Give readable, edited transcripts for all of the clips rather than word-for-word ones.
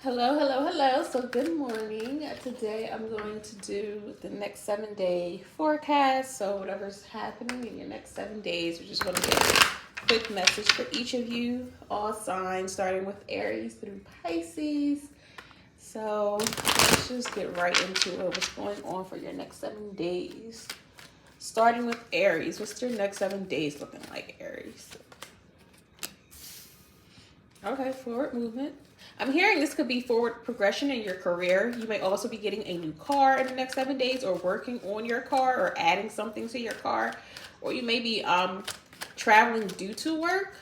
Hello, hello, hello. So, good morning. Today, I'm going to do the next 7-day forecast. So, whatever's happening in your next 7 days, we're just going to get a quick message for each of you, all signs, starting with Aries through Pisces. So, let's just get right into it. What's going on for your next 7 days? Starting with Aries, what's your next 7 days looking like, Aries? Okay, forward movement. I'm hearing this could be forward progression in your career. You may also be getting a new car in the next 7 days, or working on your car, or adding something to your car, or you may be traveling due to work.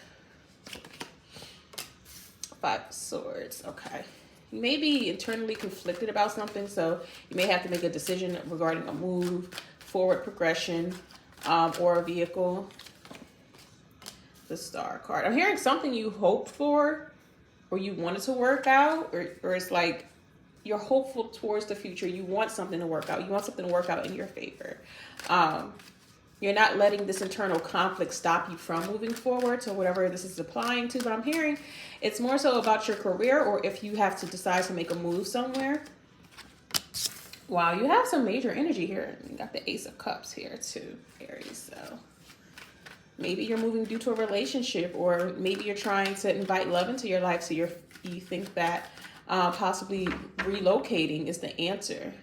Five of Swords. Okay. You may be internally conflicted about something, so you may have to make a decision regarding a move, forward progression, or a vehicle. The Star card. I'm hearing something you hoped for or you wanted to work out, or it's like you're hopeful towards the future. You want something to work out. You want something to work out in your favor. You're not letting this internal conflict stop you from moving forward to whatever this is applying to. But I'm hearing it's more so about your career, or if you have to decide to make a move somewhere. Wow, you have some major energy here. You got the Ace of Cups here too, Aries. So maybe you're moving due to a relationship, or maybe you're trying to invite love into your life. So you think that possibly relocating is the answer.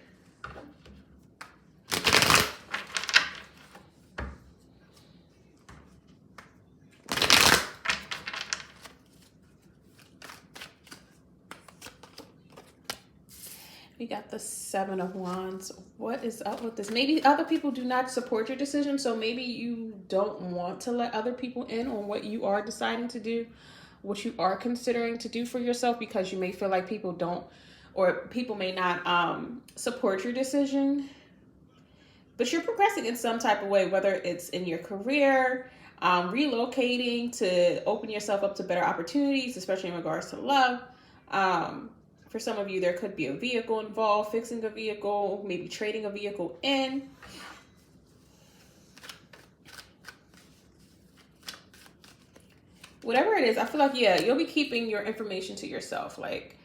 We got the Seven of Wands. What is up with this? Maybe other people do not support your decision, so maybe you don't want to let other people in on what you are deciding to do, what you are considering to do for yourself, because you may feel like people don't, or people may not support your decision. But you're progressing in some type of way, whether it's in your career, relocating to open yourself up to better opportunities, especially in regards to love. For some of you, there could be a vehicle involved, fixing a vehicle, maybe trading a vehicle in. Whatever it is, I feel like, yeah, you'll be keeping your information to yourself. Like,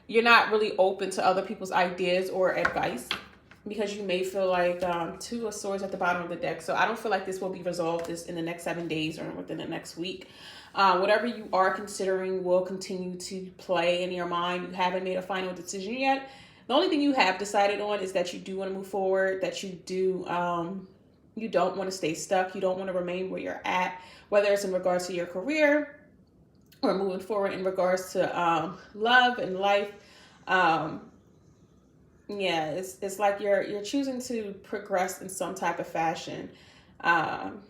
you're not really open to other people's ideas or advice, because you may feel like Two of Swords at the bottom of the deck. So I don't feel like this will be resolved this in the next 7 days or within the next week. Whatever you are considering will continue to play in your mind. You haven't made a final decision yet. The only thing you have decided on is that you do want to move forward, that you don't want to stay stuck. You don't want to remain where you're at, whether it's in regards to your career or moving forward in regards to love and life. Yeah, it's like you're choosing to progress in some type of fashion, and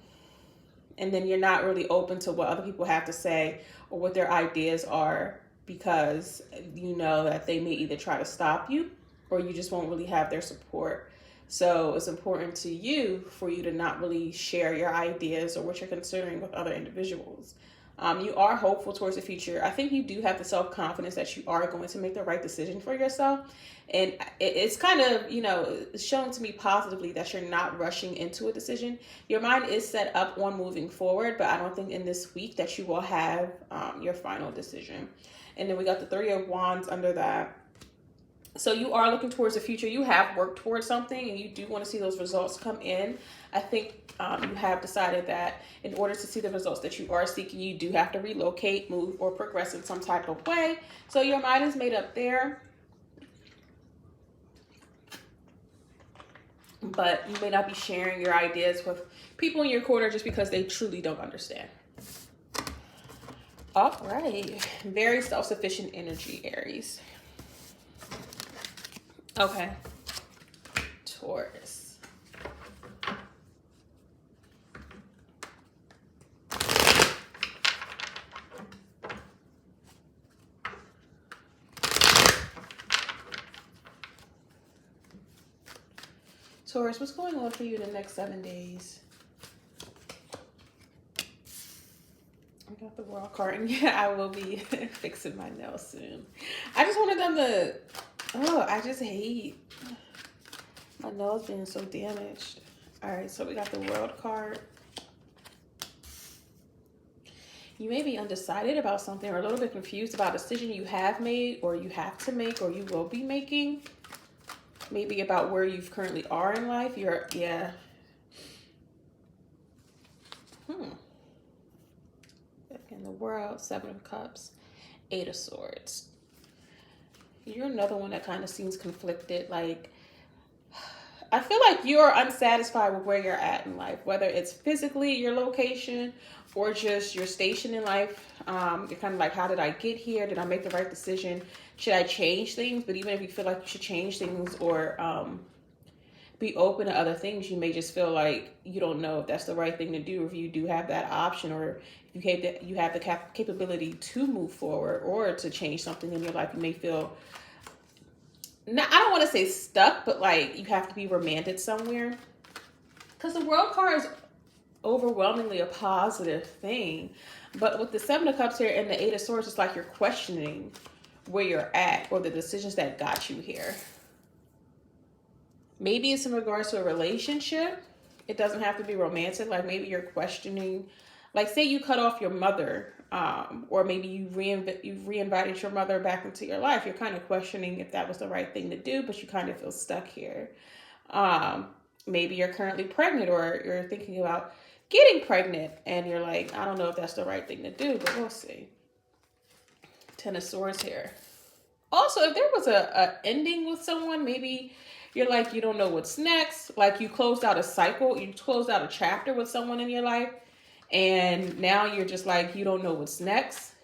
then you're not really open to what other people have to say or what their ideas are, because you know that they may either try to stop you, or you just won't really have their support. So it's important to you for you to not really share your ideas or what you're considering with other individuals. You are hopeful towards the future. I think you do have the self-confidence that you are going to make the right decision for yourself. And it's kind of, showing to me positively that you're not rushing into a decision. Your mind is set up on moving forward, but I don't think in this week that you will have your final decision. And then we got the Three of Wands under that. So you are looking towards the future. You have worked towards something, and you do want to see those results come in. I think you have decided that in order to see the results that you are seeking, you do have to relocate, move, or progress in some type of way. So your mind is made up there. But you may not be sharing your ideas with people in your corner just because they truly don't understand. All right. Very self-sufficient energy, Aries. Okay. Taurus. Taurus, what's going on for you in the next 7 days? I got the World card, and yeah, I will be fixing my nails soon. I just wanted them to... Oh, I just hate my nails being so damaged. All right, so we got the World card. You may be undecided about something or a little bit confused about a decision you have made or you have to make or you will be making. Maybe about where you currently are in life. Yeah. In the World, 7 of Cups, 8 of Swords. You're another one that kind of seems conflicted. Like, I feel like you're unsatisfied with where you're at in life, whether it's physically your location or just your station in life. You're kind of like, how did I get here? Did I make the right decision? Should I change things? But even if you feel like you should change things or be open to other things, you may just feel like you don't know if that's the right thing to do, or if you do have that option, or if you have the capability to move forward or to change something in your life. You may feel, now, I don't want to say stuck, but like you have to be remanded somewhere. Because the World card is overwhelmingly a positive thing. But with the 7 of Cups here and the 8 of Swords, it's like you're questioning where you're at or the decisions that got you here. Maybe it's in regards to a relationship. It doesn't have to be romantic. Like maybe you're questioning, like say you cut off your mother, or maybe you reinvited your mother back into your life. You're kind of questioning if that was the right thing to do, but you kind of feel stuck here. Maybe you're currently pregnant or you're thinking about getting pregnant and you're like, I don't know if that's the right thing to do, but we'll see. 10 of Swords here. Also, if there was a ending with someone, maybe you're like, you don't know what's next. Like you closed out a cycle, you closed out a chapter with someone in your life. And now you're just like, you don't know what's next.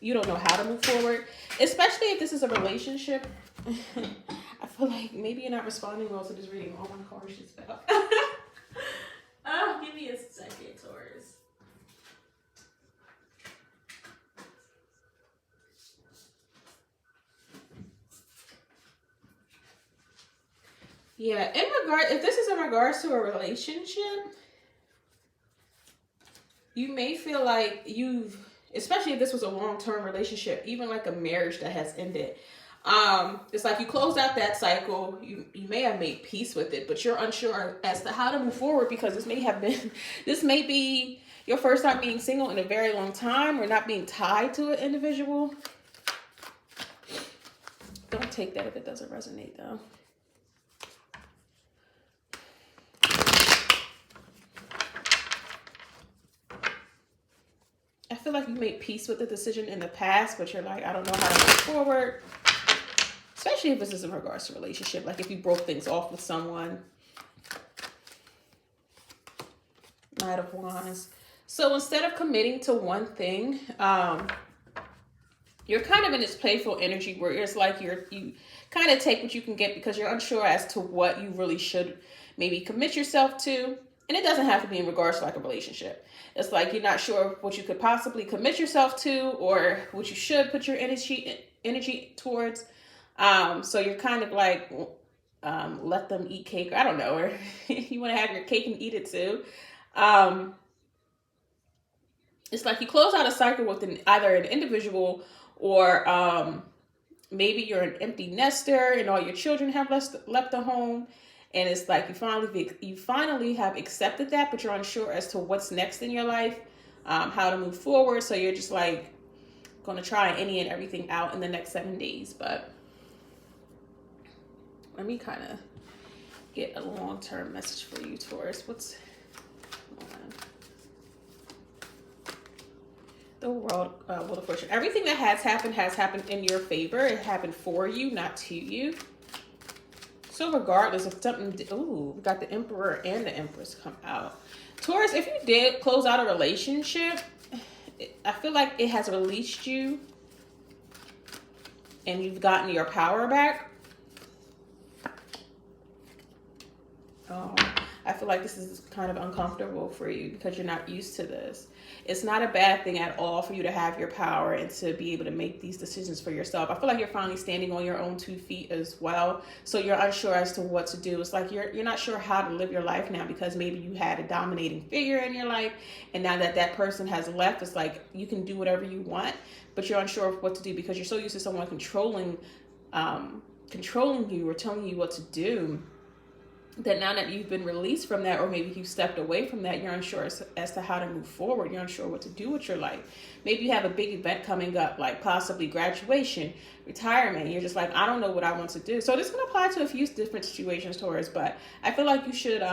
You don't know how to move forward. Especially if this is a relationship. I feel like maybe you're not responding well to this reading. Oh my gosh, it's fell. Oh, give me a second, Taurus. Yeah, if this is in regards to a relationship, you may feel like especially if this was a long-term relationship, even like a marriage that has ended. It's like you closed out that cycle. You may have made peace with it, but you're unsure as to how to move forward because this may be your first time being single in a very long time or not being tied to an individual. Don't take that if it doesn't resonate though. I feel like you made peace with the decision in the past, but you're like, I don't know how to move forward. Especially if this is in regards to a relationship. Like if you broke things off with someone. Knight of Wands. So instead of committing to one thing, you're kind of in this playful energy where it's like you kind of take what you can get because you're unsure as to what you really should maybe commit yourself to. And it doesn't have to be in regards to like a relationship. It's like you're not sure what you could possibly commit yourself to or what you should put your energy towards. So you're kind of like, let them eat cake. I don't know. Or you want to have your cake and eat it too. It's like you close out a cycle with either an individual or maybe you're an empty nester and all your children have left the home. And it's like you finally have accepted that, but you're unsure as to what's next in your life, how to move forward. So you're just like going to try any and everything out in the next 7 days. But let me kind of get a long-term message for you, Taurus. What's on? The World, Wheel of Fortune. Everything that has happened in your favor. It happened for you, not to you. So regardless of something, ooh, we got the Emperor and the Empress come out. Taurus, if you did close out a relationship, I feel like it has released you and you've gotten your power back. I feel like this is kind of uncomfortable for you because you're not used to this. It's not a bad thing at all for you to have your power and to be able to make these decisions for yourself. I feel like you're finally standing on your own 2 feet as well. So you're unsure as to what to do. It's like you're not sure how to live your life now because maybe you had a dominating figure in your life. And now that that person has left, it's like you can do whatever you want, but you're unsure of what to do because you're so used to someone controlling you or telling you what to do. that now that you've been released from that, or maybe you stepped away from that, you're unsure as to how to move forward. You're unsure what to do with your life. Maybe you have a big event coming up, like possibly graduation, retirement. You're just like, I don't know what I want to do. So this can apply to a few different situations, Taurus, but I feel like you should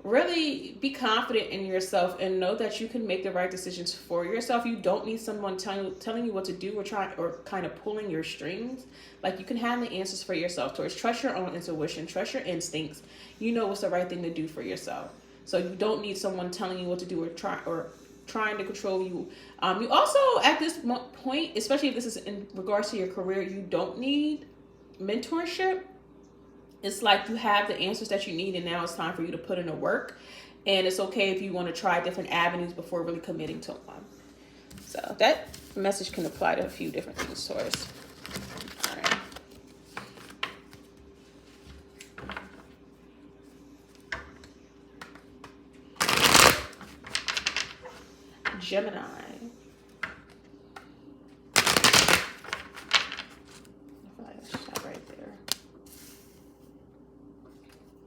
really be confident in yourself and know that you can make the right decisions for yourself. You don't need someone telling you what to do, or kind of pulling your strings. Like, you can have the answers for yourself, Taurus. Trust your own intuition, trust your instincts. You know what's the right thing to do for yourself. So you don't need someone telling you what to do, or trying to control you. You also, at this point, especially if this is in regards to your career, you don't need mentorship. It's like you have the answers that you need, and now it's time for you to put in the work. And it's okay if you want to try different avenues before really committing to one. So that message can apply to a few different things, Taurus. All right. Gemini.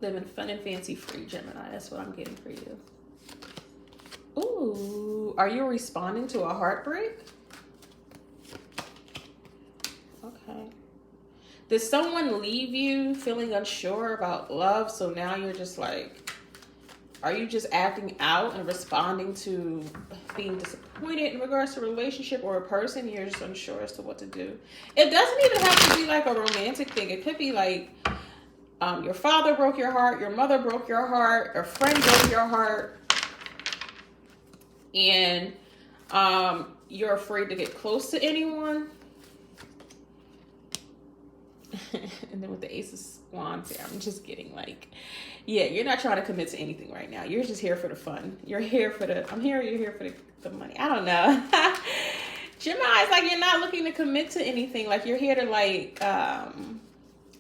Living fun and fancy free, Gemini. That's what I'm getting for you. Ooh, are you responding to a heartbreak? Okay. Did someone leave you feeling unsure about love? So now you're just like, are you just acting out and responding to being disappointed in regards to a relationship or a person? You're just unsure as to what to do. It doesn't even have to be like a romantic thing. It could be like, your father broke your heart, your mother broke your heart, a friend broke your heart, and you're afraid to get close to anyone. And then with the Ace of Wands here, I'm just getting like, yeah, you're not trying to commit to anything right now. You're just here for the fun. You're here for the, you're here for the money. I don't know. Gemini is like, you're not looking to commit to anything. Like, you're here to like,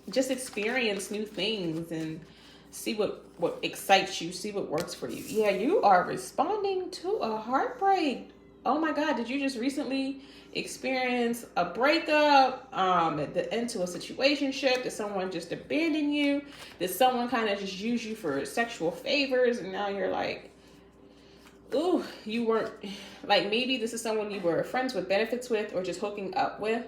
just experience new things and see what excites you, see what works for you. Yeah, you are responding to a heartbreak. Oh my God, did you just recently experience a breakup, the end to a situationship? Did someone just abandon you? Did someone kind of just use you for sexual favors? And now you're like, ooh, you weren't, like, maybe this is someone you were friends with benefits with, or just hooking up with,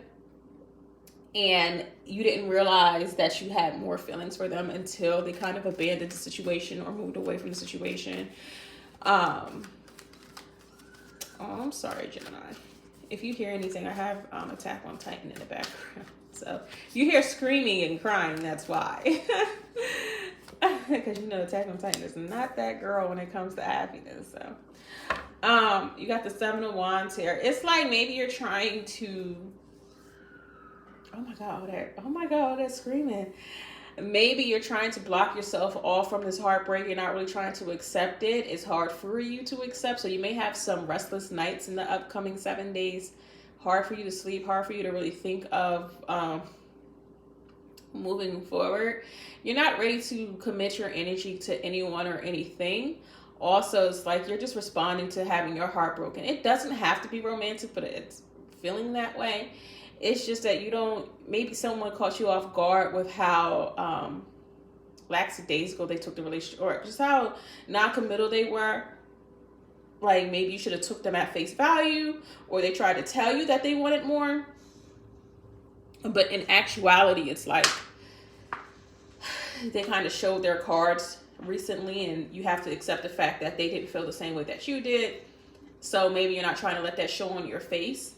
and you didn't realize that you had more feelings for them until they kind of abandoned the situation or moved away from the situation. Oh, I'm sorry, Gemini. If you hear anything, I have Attack on Titan in the background. So you hear screaming and crying, that's why. Because you know Attack on Titan is not that girl when it comes to happiness. So you got the Seven of Wands here. It's like maybe you're trying to, oh my God, that's screaming. Maybe you're trying to block yourself off from this heartbreak. You're not really trying to accept it. It's hard for you to accept. So you may have some restless nights in the upcoming 7 days. Hard for you to sleep. Hard for you to really think of moving forward. You're not ready to commit your energy to anyone or anything. Also, it's like you're just responding to having your heart broken. It doesn't have to be romantic, but it's feeling that way. It's just that you don't, maybe someone caught you off guard with how lackadaisical they took the relationship, or just how non-committal they were. Like, maybe you should have took them at face value, or they tried to tell you that they wanted more. But in actuality, it's like they kind of showed their cards recently, and you have to accept the fact that they didn't feel the same way that you did. So maybe you're not trying to let that show on your face.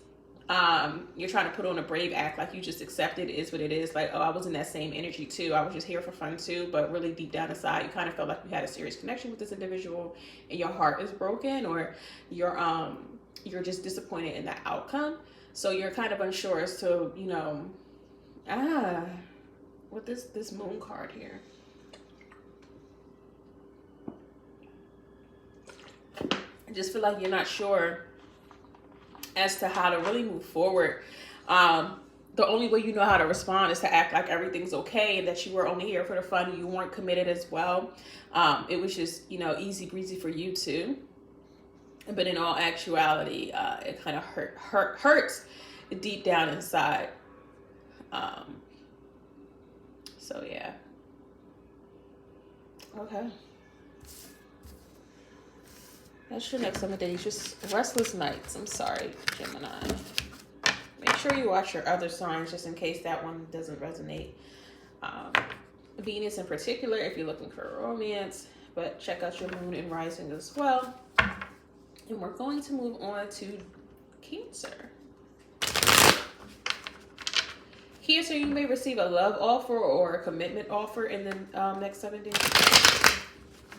You're trying to put on a brave act, like you just accept it is what it is. Like, oh, I was in that same energy too. I was just here for fun too. But really deep down inside, you kind of felt like you had a serious connection with this individual, and your heart is broken, or you're just disappointed in the outcome. So you're kind of unsure as to, you know, with this moon card here. I just feel like you're not sure as to how to really move forward. The only way you know how to respond is to act like everything's okay and that you were only here for the fun. You weren't committed as well. It was just, you know, easy breezy for you too. But in all actuality, it kind of hurts deep down inside. So yeah. Okay. That's your next 7 days. Just restless nights. I'm sorry, Gemini. Make sure you watch your other signs just in case that one doesn't resonate. Venus in particular, if you're looking for romance, but check out your moon and rising as well. And we're going to move on to Cancer. Cancer, you may receive a love offer or a commitment offer in the next 7 days.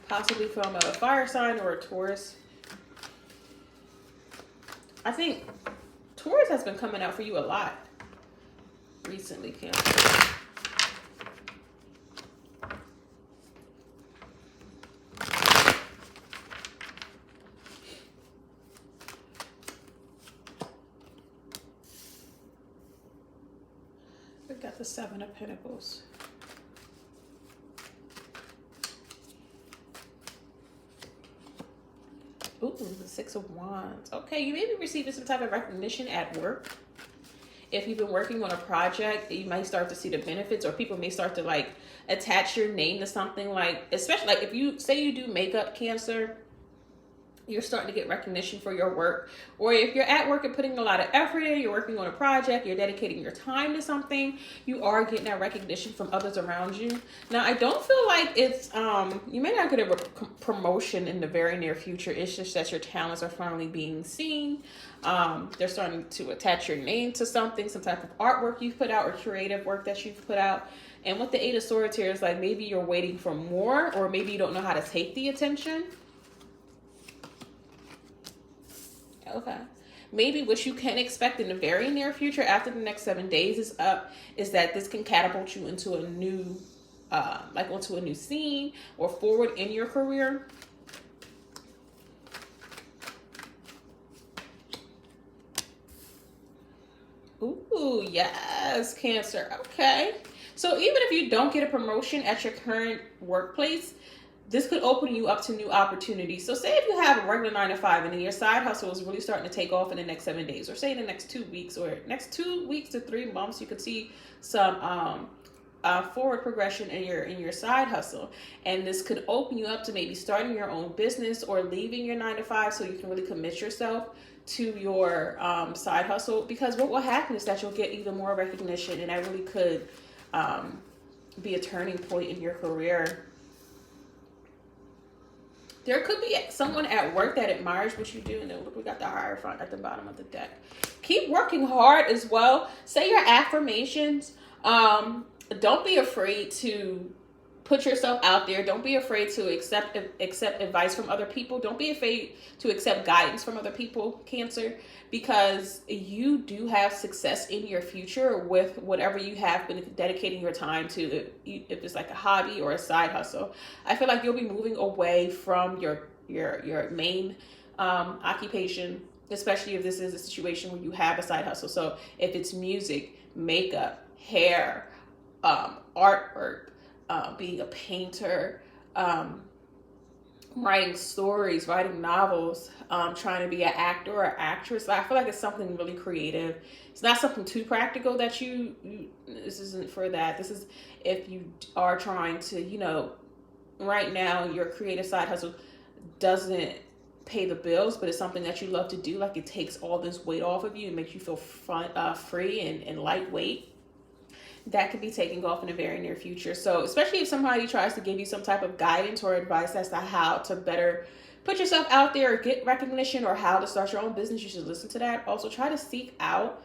Possibly from a fire sign or a Taurus. I think Taurus has been coming out for you a lot recently, Cancer. We got the 7 of Pentacles. Ooh, the 6 of Wands. Okay, you may be receiving some type of recognition at work. If you've been working on a project, you might start to see the benefits, or people may start to like attach your name to something, like, especially like if you say you do makeup, Cancer, you're starting to get recognition for your work. Or if you're at work and putting a lot of effort in, you're working on a project, you're dedicating your time to something, you are getting that recognition from others around you. Now, I don't feel like it's, you may not get a promotion in the very near future. It's just that your talents are finally being seen. They're starting to attach your name to something, some type of artwork you've put out or creative work that you've put out. And with the 8 of Swords here, it's like maybe you're waiting for more, or maybe you don't know how to take the attention. Okay. Maybe what you can expect in the very near future after the next 7 days is up is that this can catapult you into a new, like onto a new scene or forward in your career. Ooh, yes, Cancer. Okay. So even if you don't get a promotion at your current workplace, this could open you up to new opportunities. So say if you have a regular 9 to 5 and then your side hustle is really starting to take off in the next 7 days, or say in the next 2 weeks or next 2 weeks to 3 months, you could see some forward progression in your side hustle. And this could open you up to maybe starting your own business or leaving your 9 to 5 so you can really commit yourself to your side hustle. Because what will happen is that you'll get even more recognition, and that really could be a turning point in your career. There could be someone at work that admires what you do. And then look, we got the Hierophant at the bottom of the deck. Keep working hard as well. Say your affirmations. Don't be afraid to put yourself out there. Don't be afraid to accept advice from other people. Don't be afraid to accept guidance from other people, Cancer, because you do have success in your future with whatever you have been dedicating your time to, if it's like a hobby or a side hustle. I feel like you'll be moving away from your main occupation, especially if this is a situation where you have a side hustle. So if it's music, makeup, hair, artwork, being a painter, writing stories, writing novels, trying to be an actor or actress. I feel like it's something really creative. It's not something too practical that this isn't for that. This is if you are trying to, right now your creative side hustle doesn't pay the bills, but it's something that you love to do. Like it takes all this weight off of you and makes you feel free and lightweight. That could be taking off in the very near future. So especially if somebody tries to give you some type of guidance or advice as to how to better put yourself out there or get recognition or how to start your own business, you should listen to that. Also try to seek out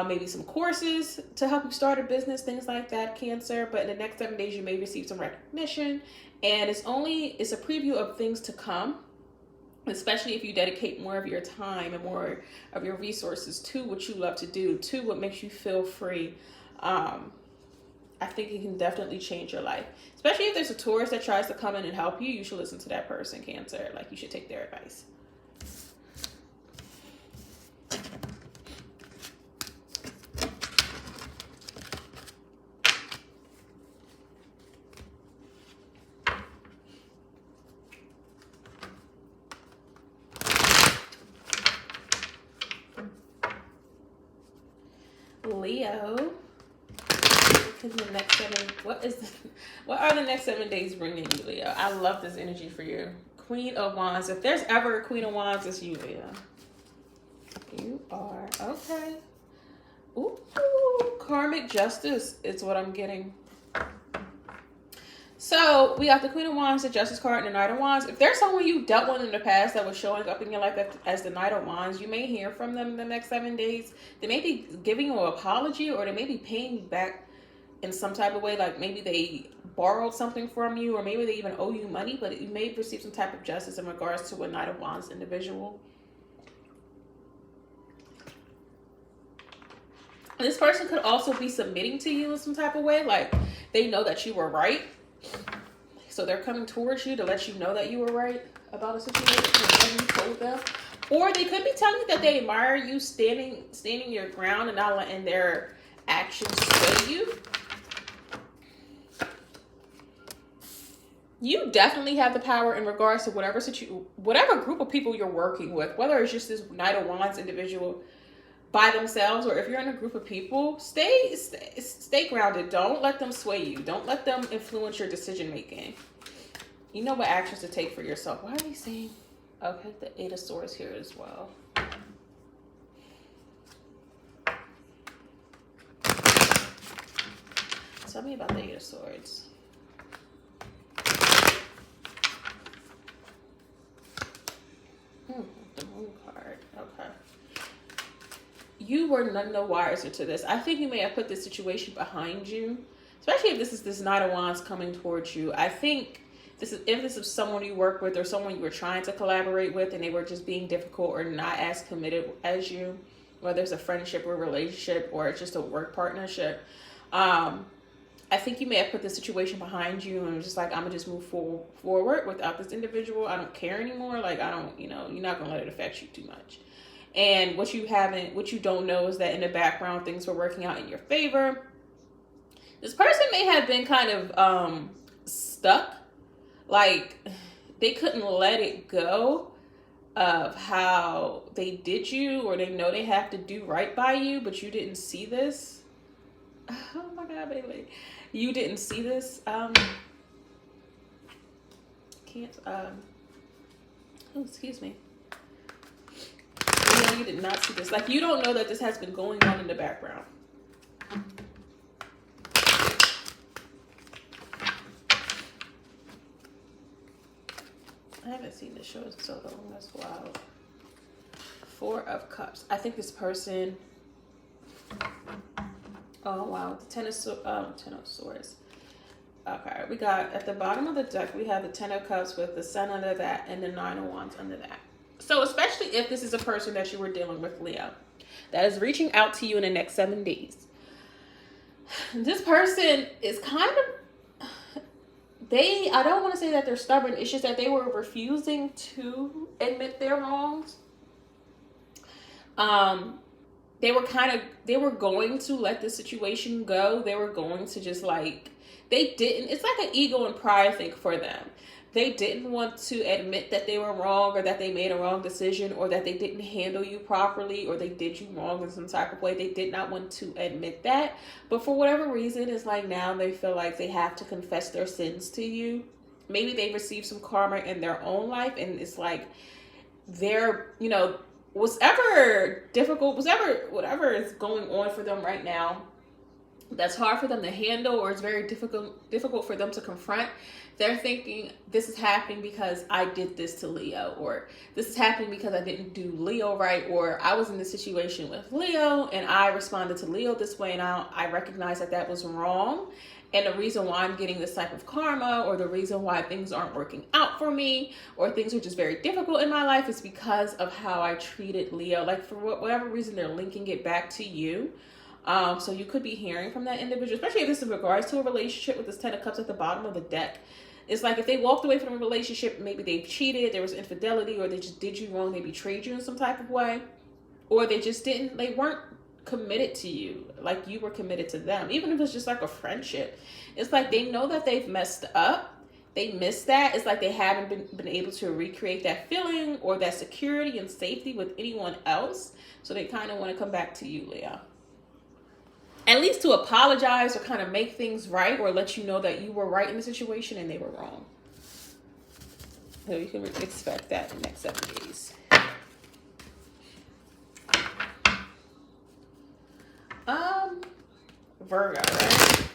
maybe some courses to help you start a business, things like that, Cancer. But in the next 7 days, you may receive some recognition, and it's a preview of things to come, especially if you dedicate more of your time and more of your resources to what you love to do, to what makes you feel free. I think it can definitely change your life. Especially if there's a Taurus that tries to come in and help you, you should listen to that person, Cancer. Like you should take their advice. Leo. in the next 7, what are the next 7 days bringing you, Leo? I love this energy for you. Queen of Wands. If there's ever a Queen of Wands, it's you, Leo. You are. Okay. Ooh, karmic justice is what I'm getting. So we got the Queen of Wands, the Justice card, and the Knight of Wands. If there's someone you dealt with in the past that was showing up in your life as the Knight of Wands, you may hear from them in the next 7 days. They may be giving you an apology, or they may be paying you back in some type of way. Like maybe they borrowed something from you, or maybe they even owe you money, but you may receive some type of justice in regards to a Knight of Wands individual. This person could also be submitting to you in some type of way. Like they know that you were right. So they're coming towards you to let you know that you were right about a situation you told them. Or they could be telling you that they admire you standing your ground and not letting their actions sway you. You definitely have the power in regards to whatever group of people you're working with, whether it's just this Knight of Wands individual by themselves, or if you're in a group of people, stay grounded. Don't let them sway you. Don't let them influence your decision making. You know what actions to take for yourself. Why are they saying? Okay, the 8 of Swords here as well. Tell me about the 8 of Swords. The Moon card. Okay. You were none the wiser to this. I think you may have put this situation behind you, especially if this is this Knight of Wands coming towards you. I think if this is someone you work with or someone you were trying to collaborate with and they were just being difficult or not as committed as you, whether it's a friendship or relationship or it's just a work partnership. I think you may have put this situation behind you and just like, I'm gonna just move forward without this individual. I don't care anymore. Like I don't, you're not gonna let it affect you too much. And what you don't know is that in the background, things were working out in your favor. This person may have been kind of stuck. Like they couldn't let it go of how they did you, or they know they have to do right by you, but you didn't see this. Oh my God, baby. You didn't see this. Excuse me. You did not see this. Like you don't know that this has been going on in the background. I haven't seen this show in so long. That's wild. 4 of Cups. I think this person. Oh wow, the 10 of Swords. Okay, we got at the bottom of the deck. We have the 10 of Cups with the Sun under that and the 9 of Wands under that. So especially if this is a person that you were dealing with, Leo, that is reaching out to you in the next 7 days. This person is kind of, I don't want to say that they're stubborn. It's just that they were refusing to admit their wrongs. They were going to let the situation go. They were going to just it's like an ego and pride thing for them. They didn't want to admit that they were wrong or that they made a wrong decision or that they didn't handle you properly or they did you wrong in some type of way. They did not want to admit that. But for whatever reason, it's like now they feel like they have to confess their sins to you. Maybe they received some karma in their own life and it's like they're, whatever is going on for them right now that's hard for them to handle or it's very difficult for them to confront. They're thinking this is happening because I did this to Leo, or this is happening because I didn't do Leo right, or I was in this situation with Leo and I responded to Leo this way and I recognize that was wrong. And the reason why I'm getting this type of karma, or the reason why things aren't working out for me, or things are just very difficult in my life is because of how I treated Leo. Like for whatever reason, they're linking it back to you. So you could be hearing from that individual, especially if this is in regards to a relationship with this 10 of Cups at the bottom of the deck. It's like if they walked away from a relationship, maybe they cheated, there was infidelity, or they just did you wrong, they betrayed you in some type of way, or they weren't committed to you like you were committed to them. Even if it's just like a friendship, it's like they know that they've messed up, they miss that. It's like they haven't been able to recreate that feeling or that security and safety with anyone else, so they kind of want to come back to you, Leo. at least to apologize or kind of make things right, or let you know that you were right in the situation and they were wrong. So you can expect that in the next 7 days. Virgo, right?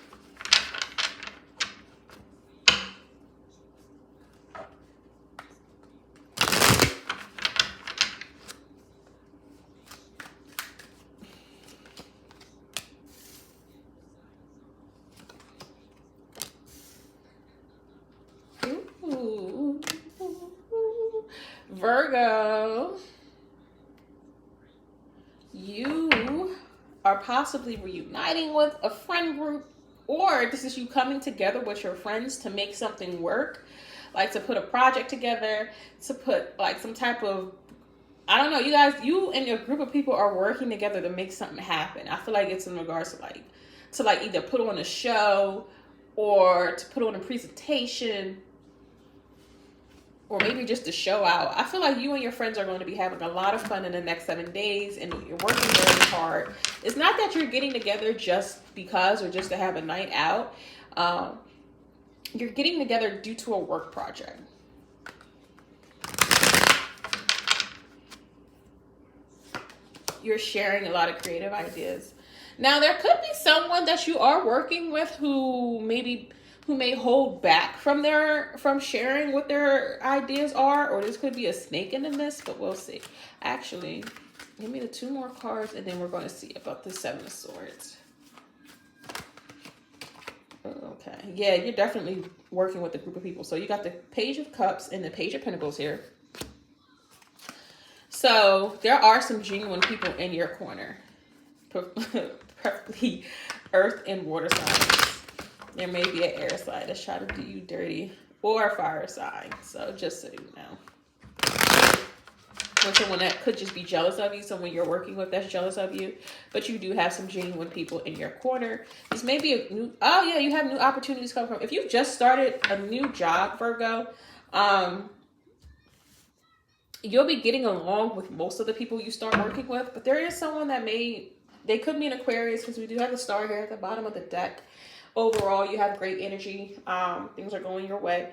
Ooh. Virgo, you are possibly reuniting with a friend group, or this is you coming together with your friends to make something work, like to put a project together, to put like some type of, I don't know, you and your group of people are working together to make something happen. I feel like it's in regards to like either put on a show or to put on a presentation, or maybe just to show out. I feel like you and your friends are going to be having a lot of fun in the next 7 days, and you're working very hard. It's not that you're getting together just because or just to have a night out. You're getting together due to a work project. You're sharing a lot of creative ideas. Now, there could be someone that you are working with who may hold back from sharing what their ideas are, or this could be a snake in the mist, but we'll see. Actually, give me the 2 more cards, and then we're going to see about the 7 of Swords. Okay, yeah, you're definitely working with a group of people. So you got the Page of Cups and the Page of Pentacles here. So there are some genuine people in your corner, preferably earth and water signs. There may be an air sign that's trying to do you dirty, or a fire sign. So just so you know. Or someone that could just be jealous of you, someone you're working with that's jealous of you, but you do have some genuine people in your corner. This may be a new, oh yeah, you have new opportunities coming from. If you've just started a new job, Virgo, you'll be getting along with most of the people you start working with, but there is someone that they could be an Aquarius, because we do have a star here at the bottom of the deck. Overall, you have great energy. Things are going your way.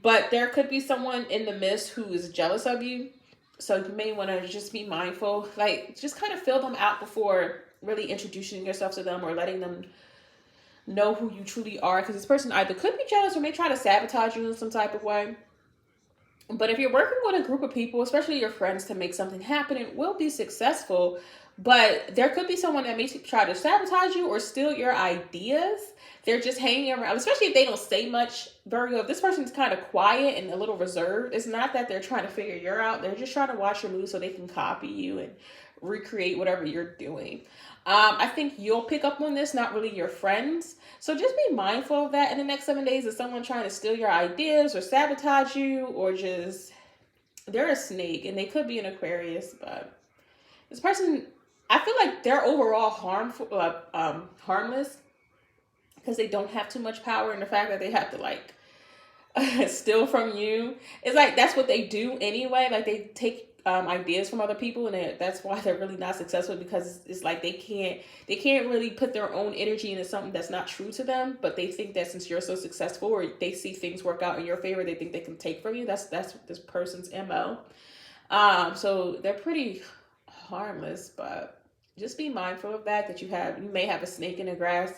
But there could be someone in the midst who is jealous of you. So you may want to just be mindful. Like, just kind of fill them out before really introducing yourself to them or letting them know who you truly are. Because this person either could be jealous or may try to sabotage you in some type of way. But if you're working with a group of people, especially your friends, to make something happen, it will be successful. But there could be someone that may try to sabotage you or steal your ideas. They're just hanging around, especially if they don't say much. Virgo, if this person's kind of quiet and a little reserved, it's not that they're trying to figure you out. They're just trying to watch your moves so they can copy you and recreate whatever you're doing. I think you'll pick up on this, not really your friends. So just be mindful of that in the next 7 days. Is someone trying to steal your ideas or sabotage you, or just, they're a snake, and they could be an Aquarius, but this person, I feel like they're overall harmless, because they don't have too much power, and the fact that they have to like steal from you, it's like that's what they do anyway. Like, they take ideas from other people, and that's why they're really not successful, because it's like they can't really put their own energy into something that's not true to them. But they think that since you're so successful, or they see things work out in your favor, they think they can take from you. That's this person's MO. So they're pretty harmless, but just be mindful of that you may have a snake in the grass.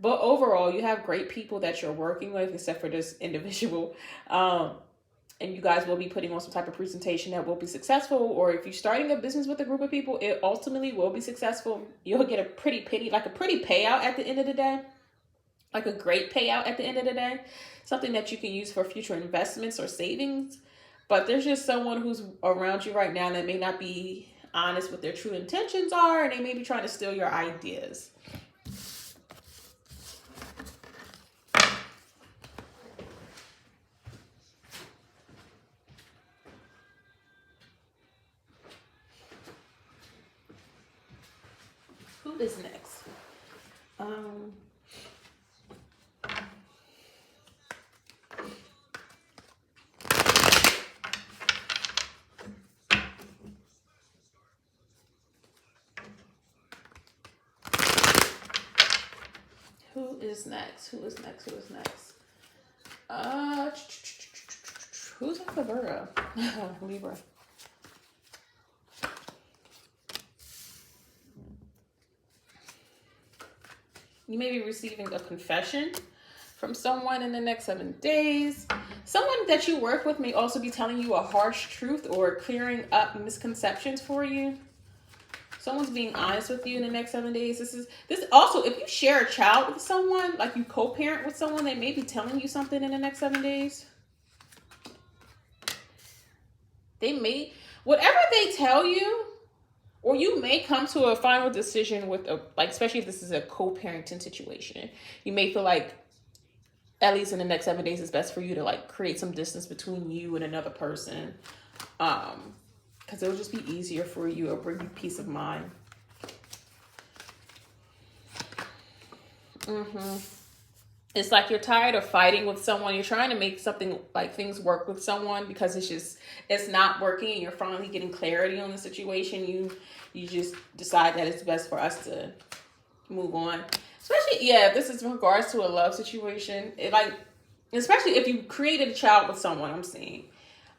But overall, you have great people that you're working with, except for this individual. And you guys will be putting on some type of presentation that will be successful. Or if you're starting a business with a group of people, it ultimately will be successful. You'll get a pretty payout at the end of the day. Like a great payout at the end of the day. Something that you can use for future investments or savings. But there's just someone who's around you right now that may not be honest what their true intentions are. And they may be trying to steal your ideas. Who is next? Who is next? Who is next? Who is next? Who's after Virgo? Libra. You may be receiving a confession from someone in the next 7 days. Someone that you work with may also be telling you a harsh truth or clearing up misconceptions for you. Someone's being honest with you in the next 7 days. This also, if you share a child with someone, like you co-parent with someone, they may be telling you something in the next 7 days. They may, whatever they tell you, or you may come to a final decision with especially if this is a co-parenting situation. You may feel like, at least in the next 7 days, it's best for you to like create some distance between you and another person. Because it'll just be easier for you. It'll bring you peace of mind. It's like you're tired of fighting with someone. You're trying to make something like things work with someone because it's not working, and you're finally getting clarity on the situation. You just decide that it's best for us to move on. Especially, if this is in regards to a love situation. Especially if you created a child with someone, I'm saying,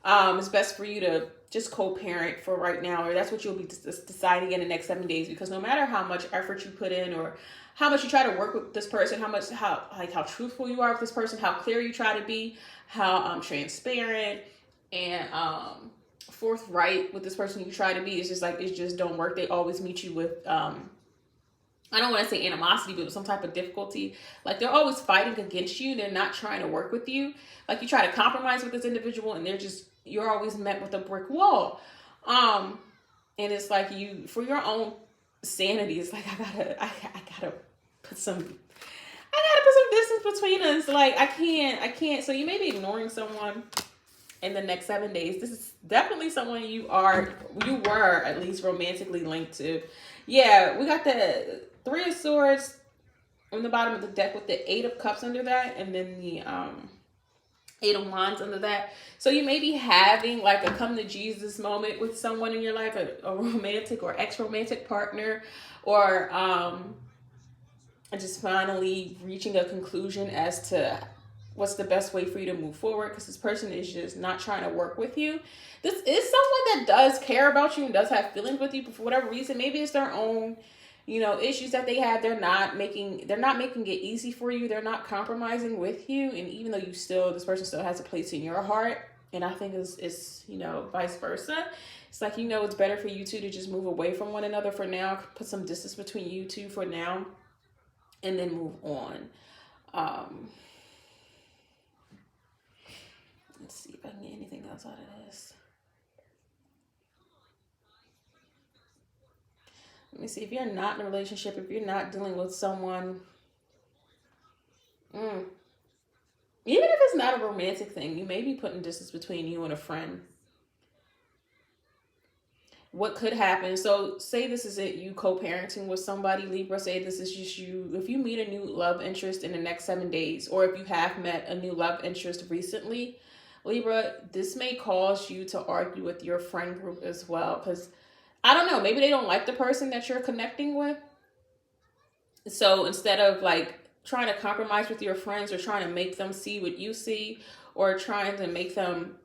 it's best for you to just co-parent for right now, or that's what you'll be deciding in the next 7 days. Because no matter how much effort you put in, or how much you try to work with this person, how truthful you are with this person, how clear you try to be, how transparent and forthright with this person you try to be, it's just don't work. They always meet you with I don't want to say animosity, but with some type of difficulty. Like they're always fighting against you. They're not trying to work with you. Like you try to compromise with this individual, and you're always met with a brick wall. And it's like for your own sanity, it's like I gotta put some distance between us. Like I can't. So you may be ignoring someone in the next 7 days. This is definitely someone you were at least romantically linked to. Yeah, we got the 3 of Swords on the bottom of the deck with the 8 of Cups under that, and then the 8 of Wands under that. So you may be having like a come to Jesus moment with someone in your life, a romantic or ex-romantic partner, or just finally reaching a conclusion as to what's the best way for you to move forward, because this person is just not trying to work with you. This is someone that does care about you and does have feelings with you, but for whatever reason, maybe it's their own issues that they have. They're not making it easy for you. They're not compromising with you. And even though this person still has a place in your heart. And I think it's vice versa. It's like, it's better for you two to just move away from one another for now, put some distance between you two for now, and then move on. Let's see if I can get anything else out of this. Let me see. If you're not in a relationship, if you're not dealing with someone, even if it's not a romantic thing, you may be putting distance between you and a friend. What could happen? So say this isn't you co-parenting with somebody, Libra. Say this is just you. If you meet a new love interest in the next 7 days, or if you have met a new love interest recently, Libra, this may cause you to argue with your friend group as well, because I don't know, maybe they don't like the person that you're connecting with. So instead of like trying to compromise with your friends, or trying to make them see what you see, or trying to make them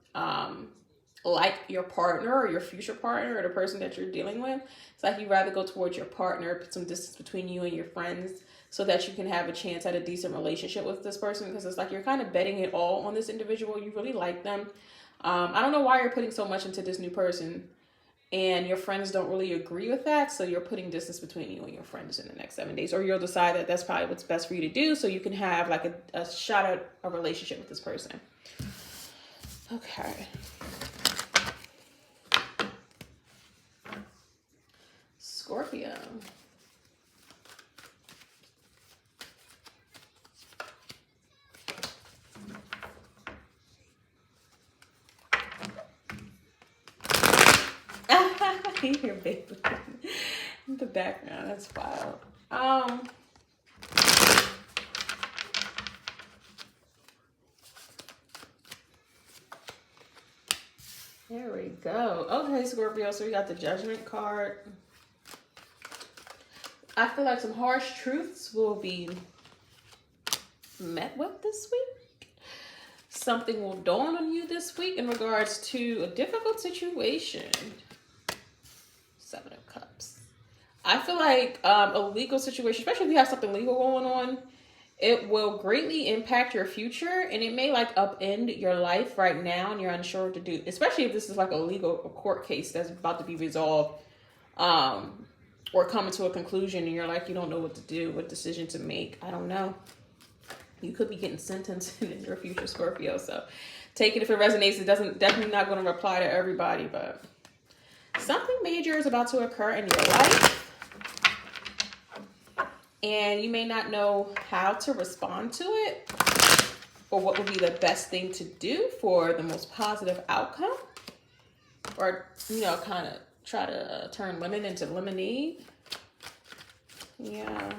like your partner or your future partner or the person that you're dealing with, it's like you'd rather go towards your partner, put some distance between you and your friends, so that you can have a chance at a decent relationship with this person, because it's like you're kind of betting it all on this individual. You really like them. I don't know why you're putting so much into this new person, and your friends don't really agree with that. So you're putting distance between you and your friends in the next 7 days, or you'll decide that that's probably what's best for you to do, so you can have like a shot at a relationship with this person. Okay. Scorpio. Here, baby. In the background, that's wild. There we go. Okay, Scorpio, so we got the Judgment card. I feel like some harsh truths will be met with this week. Something will dawn on you this week in regards to a difficult situation. 7 of Cups. I feel like a legal situation, especially if you have something legal going on, it will greatly impact your future, and it may like upend your life right now, and you're unsure what to do, especially if this is like a court case that's about to be resolved, or coming to a conclusion, and you're like, you don't know what to do, what decision to make. I don't know. You could be getting sentenced in your future, Scorpio. So take it if it resonates. It doesn't, definitely not going to apply to everybody, but something major is about to occur in your life. And you may not know how to respond to it or what would be the best thing to do for the most positive outcome, or, you know, kind of try to turn lemon into lemonade. Yeah,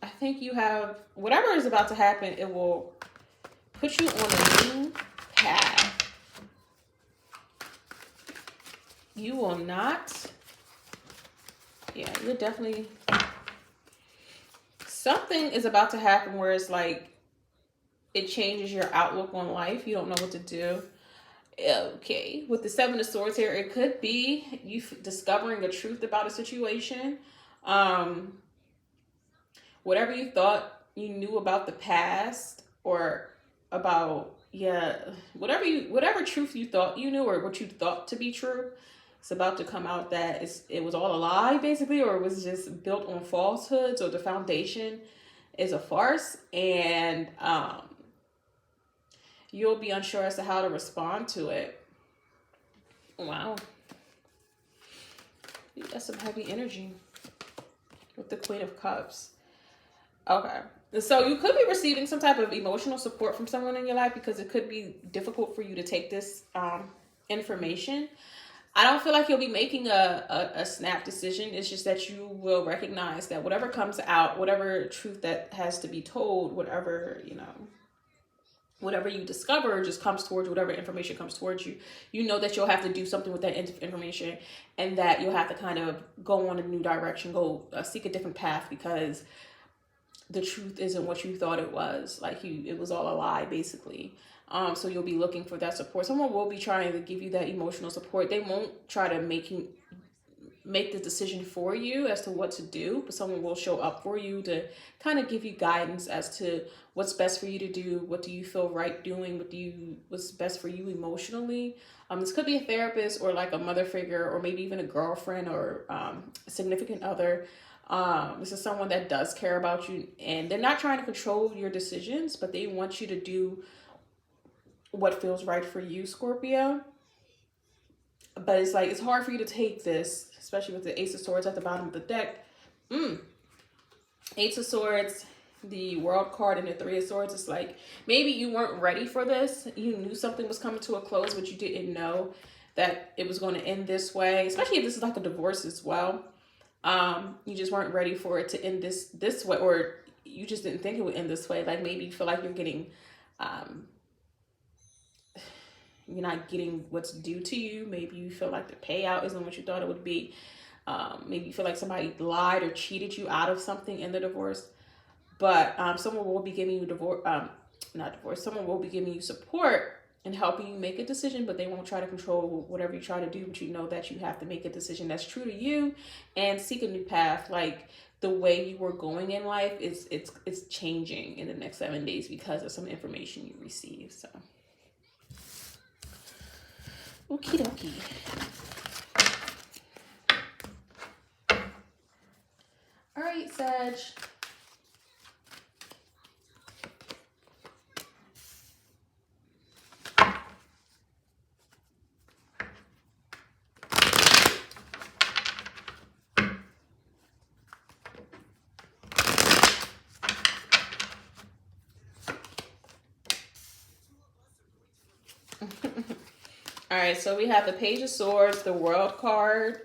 I think you have, whatever is about to happen, it will put you on a new path. You will not, yeah, you're definitely, something is about to happen where it's like, it changes your outlook on life. You don't know what to do. Okay, with the 7 of Swords here, it could be you discovering the truth about a situation. Whatever you thought you knew about the past, or about, yeah, whatever truth you thought you knew, or what you thought to be true, it's about to come out that it was all a lie, basically, or it was just built on falsehoods, or the foundation is a farce, and you'll be unsure as to how to respond to it. Wow. That's some heavy energy with the Queen of Cups. Okay. So you could be receiving some type of emotional support from someone in your life, because it could be difficult for you to take this information. I don't feel like you'll be making a snap decision. It's just that you will recognize that whatever comes out, whatever truth that has to be told, whatever, you know, whatever you discover just comes towards you, whatever information comes towards you, you know that you'll have to do something with that information, and that you'll have to kind of go on a new direction, go seek a different path, because the truth isn't what you thought it was. Like, it was all a lie, basically. So you'll be looking for that support. Someone will be trying to give you that emotional support. They won't try to make the decision for you as to what to do, but someone will show up for you to kind of give you guidance as to what's best for you to do. What do you feel right doing? What's best for you emotionally? This could be a therapist, or like a mother figure, or maybe even a girlfriend, or a significant other. This is someone that does care about you, and they're not trying to control your decisions, but they want you to do what feels right for you, Scorpio. But it's like, it's hard for you to take this, especially with the Ace of Swords at the bottom of the deck. Ace of Swords, the World card, and the 3 of Swords. It's like, maybe you weren't ready for this. You knew something was coming to a close, but you didn't know that it was going to end this way, especially if this is like a divorce as well. You just weren't ready for it to end this way, or you just didn't think it would end this way. Like, maybe you feel like you're getting, you're not getting what's due to you. Maybe you feel like the payout isn't what you thought it would be. Maybe you feel like somebody lied or cheated you out of something in the divorce. But someone will be giving you someone will be giving you support and helping you make a decision, but they won't try to control whatever you try to do. But you know that you have to make a decision that's true to you and seek a new path. Like, the way you were going in life it's changing in the next 7 days because of some information you receive. So, okie dokie. All right, Sag. All right, so we have the Page of Swords, the World card.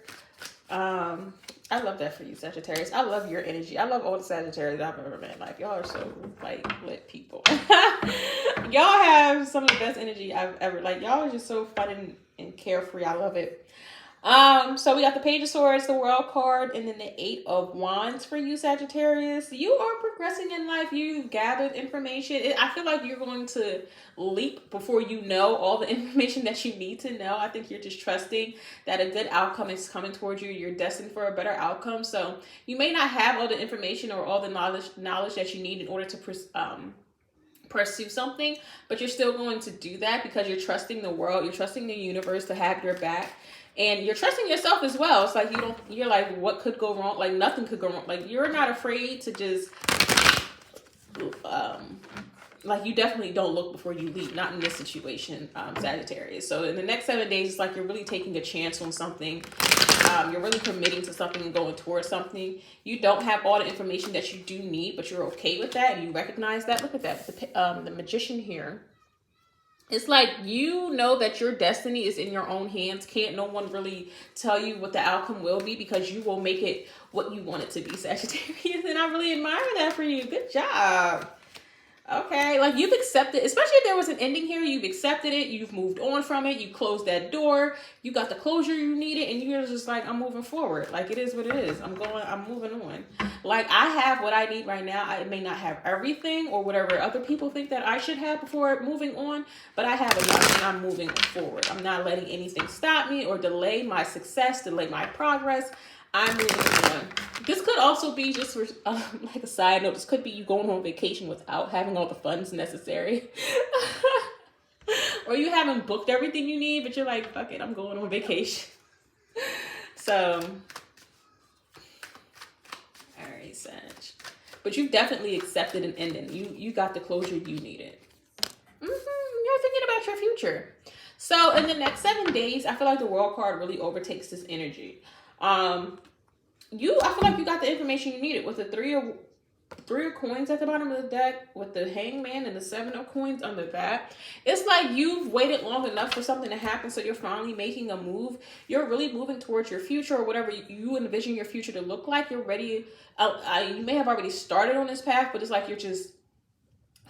I love that for you, Sagittarius. I love your energy. I love all the Sagittarius I've ever met. Like, y'all are so, like, lit people. Y'all have some of the best energy I've ever, like, y'all are just so fun and carefree. I love it. So we got the Page of Swords, the World card, and then the Eight of Wands for you, Sagittarius. You are progressing in life. You've gathered information. I feel like you're going to leap before you know all the information that you need to know. I think you're just trusting that a good outcome is coming towards you. You're destined for a better outcome. So you may not have all the information or all the knowledge that you need in order to pursue something, but you're still going to do that because you're trusting the world, you're trusting the universe to have your back, and you're trusting yourself as well. It's like you're like, what could go wrong? Like nothing could go wrong. Like you're not afraid to just like you definitely don't look before you leap, not in this situation, Sagittarius. So in the next 7 days, it's like you're really taking a chance on something. You're really committing to something and going towards something. You don't have all the information that you do need, but you're okay with that and you recognize that. Look at that, the Magician here. It's like you know that your destiny is in your own hands. Can't no one really tell you what the outcome will be because you will make it what you want it to be, Sagittarius. And I really admire that for you. Good job. Okay, like you've accepted, especially if there was an ending here, you've accepted it, you've moved on from it, you closed that door, you got the closure you needed, and you're just like, I'm moving forward. Like it is what it is. I'm moving on. Like I have what I need right now. I may not have everything or whatever other people think that I should have before moving on, but I have enough and I'm moving forward. I'm not letting anything stop me or delay my success, delay my progress. I'm moving on. This could also be just for like a side note. This could be you going on vacation without having all the funds necessary. Or you haven't booked everything you need, but you're like, fuck it, I'm going on vacation. So, all right, Sag. But you've definitely accepted an ending. You got the closure you needed. You're thinking about your future. So in the next 7 days, I feel like the World card really overtakes this energy. I feel like you got the information you needed with the three of coins at the bottom of the deck, with the Hangman and the 7 of coins under that. It's like you've waited long enough for something to happen, so you're finally making a move. You're really moving towards your future, or whatever you envision your future to look like. You're ready. You may have already started on this path, but it's like you're just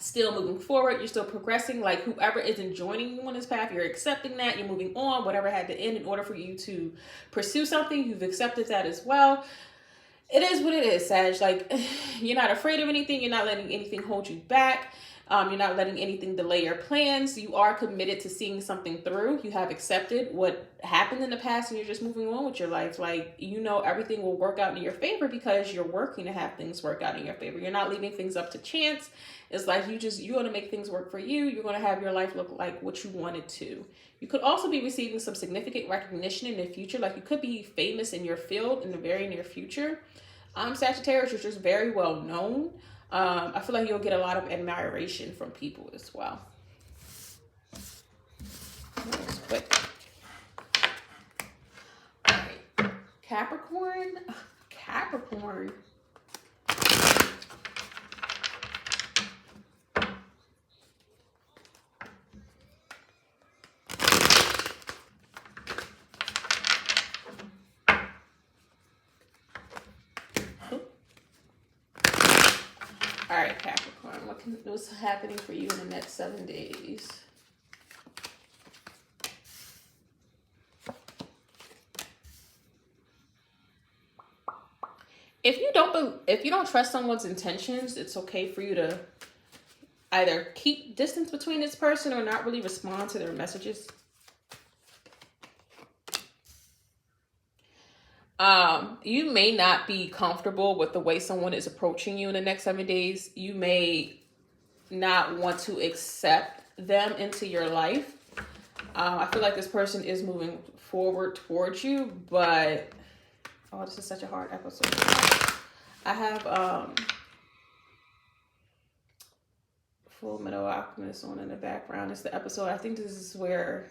still moving forward. You're still progressing. Like whoever isn't joining you on this path, you're accepting that. You're moving on. Whatever had to end in order for you to pursue something, you've accepted that as well. It is what it is, Sag. Like you're not afraid of anything. You're not letting anything hold you back. You're not letting anything delay your plans. You are committed to seeing something through. You have accepted what happened in the past and you're just moving on with your life. Like, you know, everything will work out in your favor because you're working to have things work out in your favor. You're not leaving things up to chance. It's like you're going to make things work for you. You're going to have your life look like what you want it to. You could also be receiving some significant recognition in the future. Like you could be famous in your field in the very near future. Sagittarius is just very well known. I feel like you'll get a lot of admiration from people as well. That was quick. All right. Capricorn. Capricorn. All right, Capricorn, what's happening for you in the next 7 days? If you don't trust someone's intentions, it's okay for you to either keep distance between this person or not really respond to their messages. You may not be comfortable with the way someone is approaching you in the next 7 days. You may not want to accept them into your life. I feel like this person is moving forward towards you, but oh, this is such a hard episode. I have Full Metal Alchemist on in the background. It's the episode. I think this is where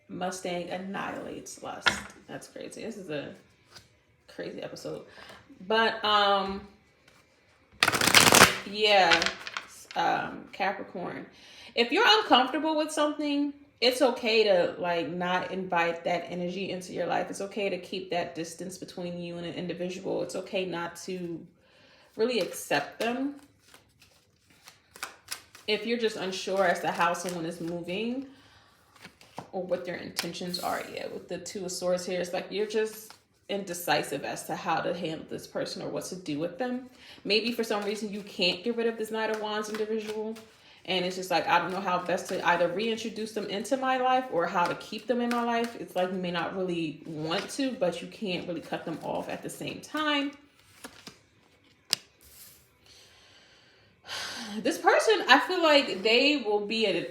Mustang annihilates lust. That's crazy. This is a crazy episode, but yeah, Capricorn, if you're uncomfortable with something, it's okay to like not invite that energy into your life. It's okay to keep that distance between you and an individual. It's okay not to really accept them. If you're just unsure as to how someone is moving, or what their intentions are yet. With the Two of Swords here, it's like you're just indecisive as to how to handle this person or what to do with them. Maybe for some reason you can't get rid of this Knight of Wands individual, and it's just like, I don't know how best to either reintroduce them into my life or how to keep them in my life. It's like you may not really want to, but you can't really cut them off at the same time. This person, I feel like they will be an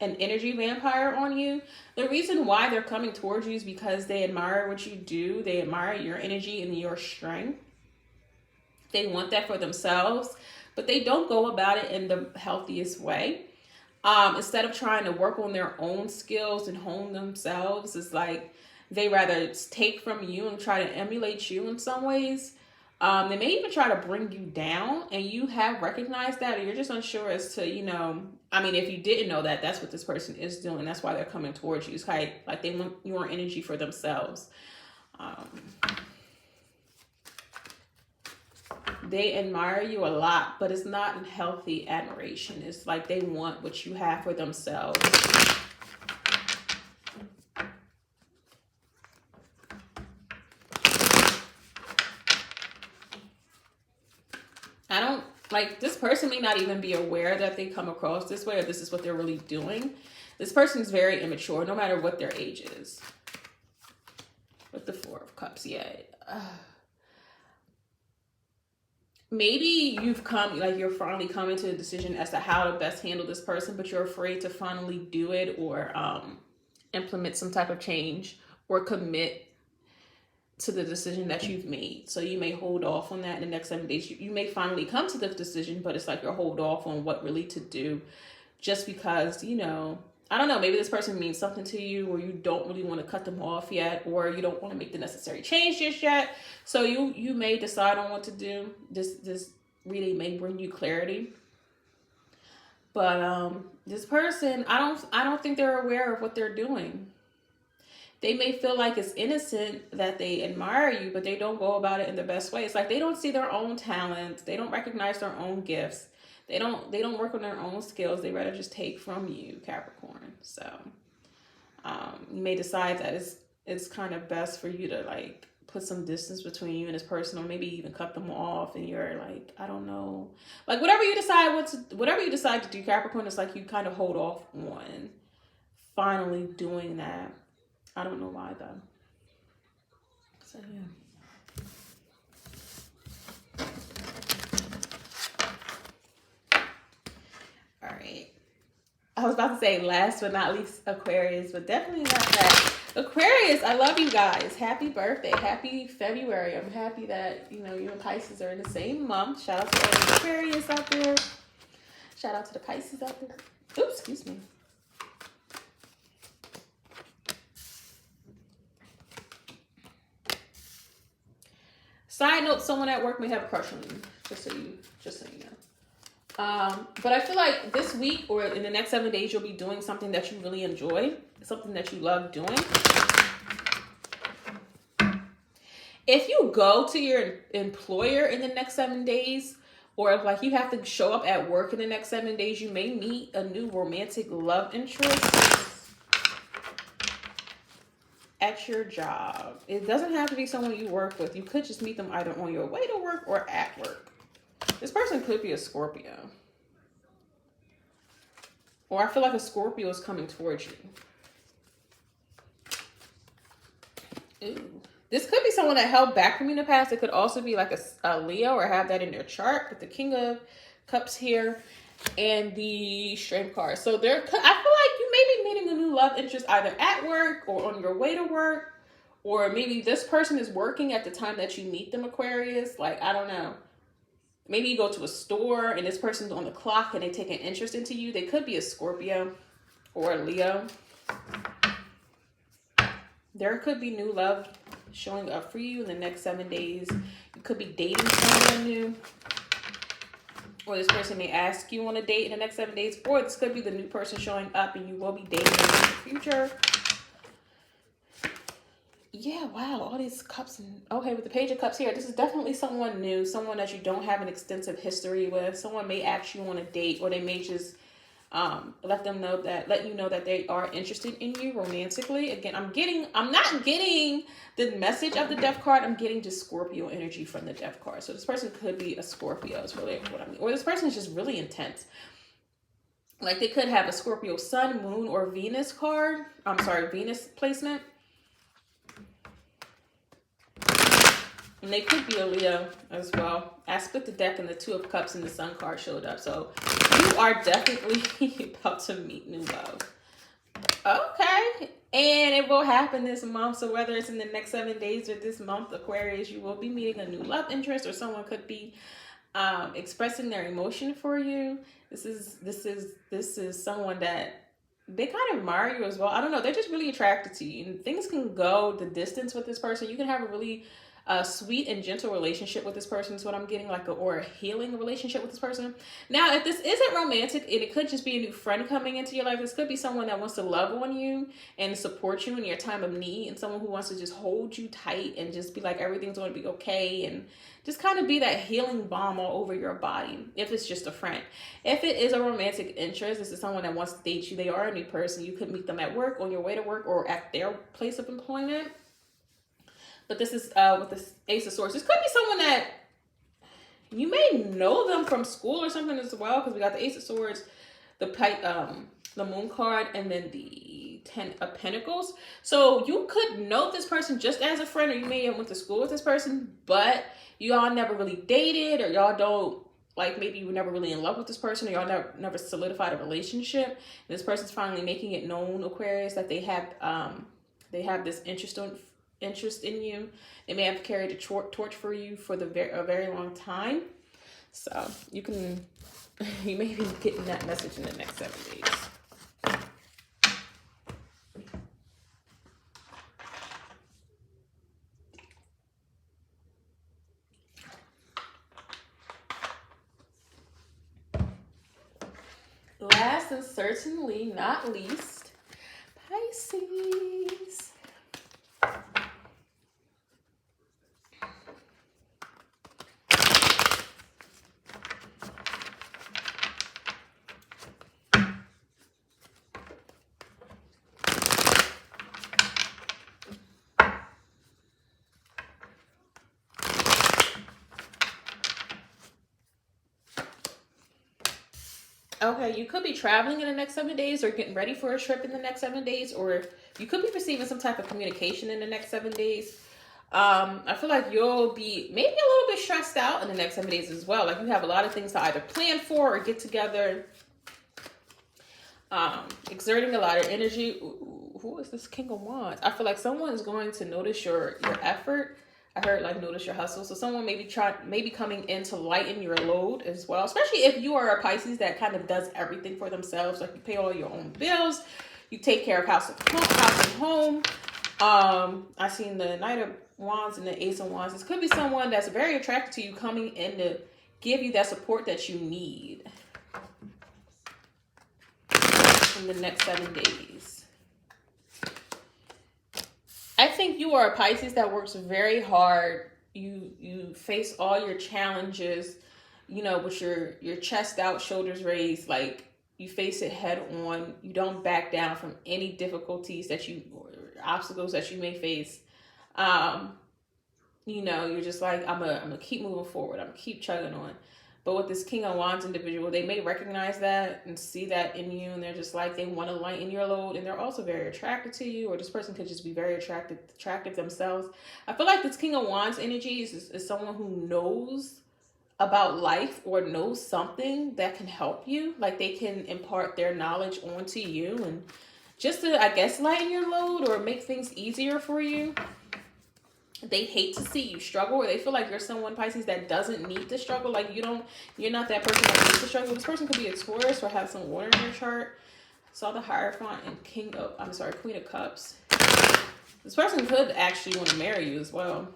energy vampire on you. The reason why they're coming towards you is because they admire what you do. They admire your energy and your strength. They want that for themselves, but they don't go about it in the healthiest way. Instead of trying to work on their own skills and hone themselves, it's like they rather take from you and try to emulate you in some ways. They may even try to bring you down, and you have recognized that, or you're just unsure as to, you know, I mean, if you didn't know that, that's what this person is doing. That's why they're coming towards you. It's like they want your energy for themselves. They admire you a lot, but it's not in healthy admiration. It's like they want what you have for themselves. Like, this person may not even be aware that they come across this way or this is what they're really doing. This person is very immature, no matter what their age is. With the Four of Cups, yeah. Maybe you've come, like, you're finally coming to a decision as to how to best handle this person, but you're afraid to finally do it or implement some type of change or commit to the decision that you've made. So you may hold off on that in the next 7 days. You may finally come to the decision, but it's like you're hold off on what really to do just because, you know, I don't know, maybe this person means something to you, or you don't really want to cut them off yet, or you don't want to make the necessary change just yet. So you may decide on what to do. This reading may bring you clarity. But this person, I don't think they're aware of what they're doing. They may feel like it's innocent that they admire you, but they don't go about it in the best way. It's like they don't see their own talents. They don't recognize their own gifts. They don't work on their own skills. They rather just take from you, Capricorn. So you may decide that it's kind of best for you to like put some distance between you and this person, or maybe even cut them off. And you're like, I don't know, like whatever you decide to do, Capricorn, it's like you kind of hold off on finally doing that. I don't know why though. So yeah. All right. I was about to say last but not least Aquarius, but definitely not that. Aquarius, I love you guys. Happy birthday. Happy February. I'm happy that, you know, you and Pisces are in the same month. Shout out to all the Aquarius out there. Shout out to the Pisces out there. Oops, excuse me. Side note, someone at work may have a crush on you, just so you know. But I feel like this week or in the next 7 days, you'll be doing something that you really enjoy, something that you love doing. If you go to your employer in the next 7 days, or if like you have to show up at work in the next 7 days, you may meet a new romantic love interest at your job. It doesn't have to be someone you work with. You could just meet them either on your way to work or at work. This person could be a Scorpio. Or I feel like a Scorpio is coming towards you. Ooh. This could be someone that held back from you in the past. It could also be like a Leo, or have that in their chart with the King of Cups here and the Strength card. So I feel like you may be meeting a new love interest either at work or on your way to work, or maybe this person is working at the time that you meet them, Aquarius. Like, I don't know. Maybe you go to a store and this person's on the clock and they take an interest into you. They could be a Scorpio or a Leo. There could be new love showing up for you in the next 7 days. You could be dating someone new. Or this person may ask you on a date in the next 7 days. Or this could be the new person showing up and you will be dating them in the future. Yeah, wow, all these cups. Okay, with the Page of Cups here, this is definitely someone new. Someone that you don't have an extensive history with. Someone may ask you on a date, or they may just Let you know that they are interested in you romantically. Again, I'm not getting the message of the Death card. I'm getting just Scorpio energy from the Death card. So this person could be a Scorpio is really what I mean. Or this person is just really intense. Like they could have a Scorpio Sun, Moon, or Venus card. I'm sorry, Venus placement. And they could be a Leo as well. I split the deck and the Two of Cups and the Sun card showed up. So you are definitely about to meet new love. Okay. And it will happen this month. So whether it's in the next 7 days or this month, Aquarius, you will be meeting a new love interest, or someone could be expressing their emotion for you. This is someone that they kind of admire you as well. I don't know. They're just really attracted to you. And things can go the distance with this person. You can have a really sweet and gentle relationship with this person is what I'm getting, or a healing relationship with this person. Now, if this isn't romantic, and it could just be a new friend coming into your life, this could be someone that wants to love on you and support you in your time of need, and someone who wants to just hold you tight and just be like, everything's going to be okay, and just kind of be that healing balm all over your body, if it's just a friend. If it is a romantic interest, this is someone that wants to date you. They are a new person. You could meet them at work, on your way to work, or at their place of employment. But this is with this Ace of Swords. This could be someone that you may know them from school or something as well, because we got the Ace of Swords, the Moon card, and then the Ten of Pentacles. So you could know this person just as a friend, or you may have went to school with this person, but y'all never really dated, or y'all don't, maybe you were never really in love with this person, or y'all never solidified a relationship. And this person's finally making it known, Aquarius, that they have this interest in you. They may have carried a torch for you for a very long time. So you may be getting that message in the next 7 days. Last and certainly not least, Pisces. Okay, you could be traveling in the next 7 days, or getting ready for a trip in the next 7 days, or you could be receiving some type of communication in the next 7 days. I feel like you'll be maybe a little bit stressed out in the next 7 days as well. Like you have a lot of things to either plan for or get together. Exerting a lot of energy. Ooh, who is this King of Wands? I feel like someone is going to notice your effort. I heard notice your hustle. So someone maybe coming in to lighten your load as well. Especially if you are a Pisces that kind of does everything for themselves. Like you pay all your own bills. You take care of house and home. I seen the Knight of Wands and the Ace of Wands. This could be someone that's very attracted to you, coming in to give you that support that you need in the next 7 days. I think you are a Pisces that works very hard. You face all your challenges, with your chest out, shoulders raised. Like you face it head on. You don't back down from any difficulties or obstacles that you may face. You're just like, I'm gonna keep moving forward. I'm gonna keep chugging on. But with this King of Wands individual, they may recognize that and see that in you, and they're just like, they want to lighten your load, and they're also very attracted to you, or this person could just be very attractive themselves. I feel like this King of Wands energy is someone who knows about life or knows something that can help you. Like they can impart their knowledge onto you, and just to, I guess, lighten your load or make things easier for you. They hate to see you struggle, or they feel like you're someone, Pisces, that doesn't need to struggle. Like you're not that person that needs to struggle. This person could be a Taurus or have some water in your chart. Saw the Hierophant and Queen of Cups. This person could actually want to marry you as well.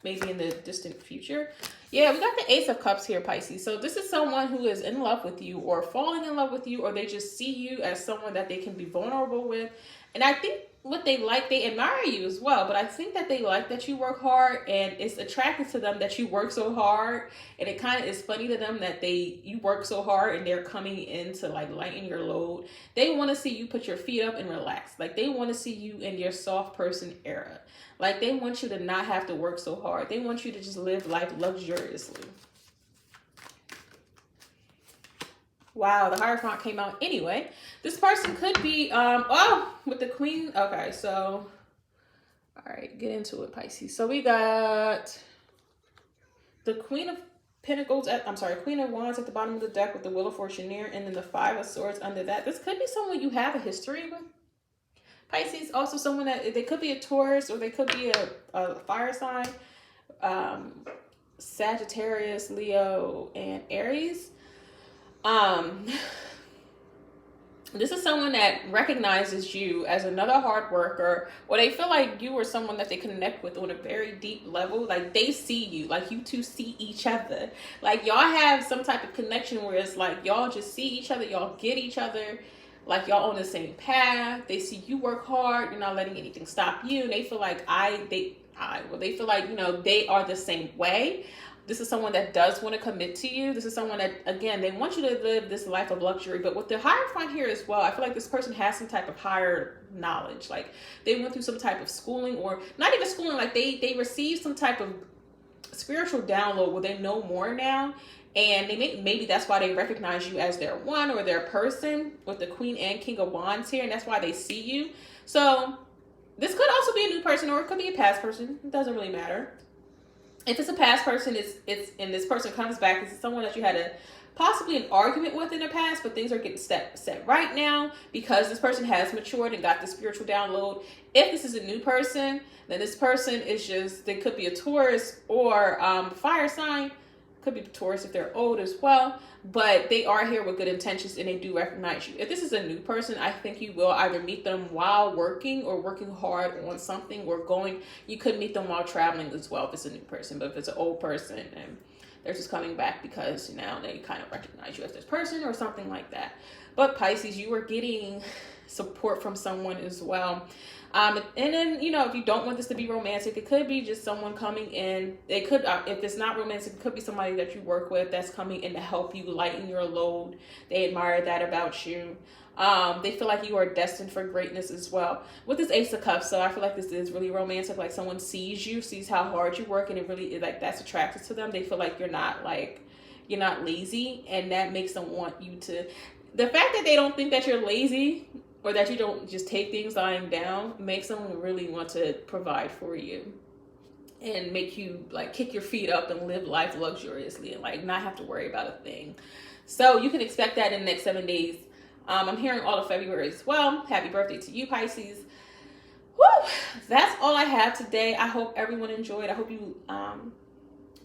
Maybe in the distant future. Yeah, we got the Ace of Cups here, Pisces. So this is someone who is in love with you or falling in love with you, or they just see you as someone that they can be vulnerable with. And I think what they like, they admire you as well, but I think that they like that you work hard, and it's attractive to them that you work so hard, and it kind of is funny to them that you work so hard and they're coming in to like lighten your load. They want to see you put your feet up and relax. Like they want to see you in your soft person era. Like they want you to not have to work so hard. They want you to just live life luxuriously. Wow, the Hierophant came out anyway. This person could be, with the Queen. Okay, so, all right, get into it, Pisces. So we got the Queen of Pentacles, Queen of Wands at the bottom of the deck with the Wheel of Fortune near, and then the Five of Swords under that. This could be someone you have a history with. Pisces, also someone that, they could be a Taurus, or they could be a fire sign. Sagittarius, Leo, and Aries. This is someone that recognizes you as another hard worker, or they feel like you are someone that they connect with on a very deep level. Like they see you, like you two see each other. Like y'all have some type of connection where it's like y'all just see each other, y'all get each other, like y'all on the same path. They see you work hard, you're not letting anything stop you. And they feel like they feel like, you know, they are the same way. This is someone that does want to commit to you. This is someone that, again, they want you to live this life of luxury. But with the Hierophant here as well, I feel like this person has some type of higher knowledge. Like they went through some type of schooling, or not even schooling, like they received some type of spiritual download where they know more now. And they maybe that's why they recognize you as their one or their person, with the Queen and King of Wands here. And that's why they see you. So this could also be a new person, or it could be a past person. It doesn't really matter. If it's a past person, and this person comes back, it's someone that you had possibly an argument with in the past, but things are getting set right now because this person has matured and got the spiritual download. If this is a new person, then this person is just, they could be a Taurus or fire sign. Could be Taurus if they're old as well, but they are here with good intentions and they do recognize you. If this is a new person, I think you will either meet them while working or working hard on something, or you could meet them while traveling as well if it's a new person. But if it's an old person and they're just coming back because now they kind of recognize you as this person or something like that. But Pisces, you are getting support from someone as well. And then, you know, if you don't want this to be romantic, it could be just someone coming in. It could, if it's not romantic, it could be somebody that you work with that's coming in to help you lighten your load. They admire that about you. They feel like you are destined for greatness as well. With this Ace of Cups, so I feel like this is really romantic. Like someone sees you, sees how hard you work, and it really, like, that's attractive to them. They feel like you're not lazy, and that makes them want you to. The fact that they don't think that you're lazy, or that you don't just take things lying down, makes them really want to provide for you and make you like kick your feet up and live life luxuriously and like not have to worry about a thing. So you can expect that in the next 7 days. I'm hearing all of February as well. Happy birthday to you, Pisces. Woo! That's all I have today. I hope everyone enjoyed. I hope you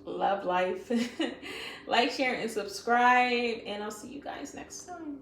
love life. Like, share, and subscribe. And I'll see you guys next time.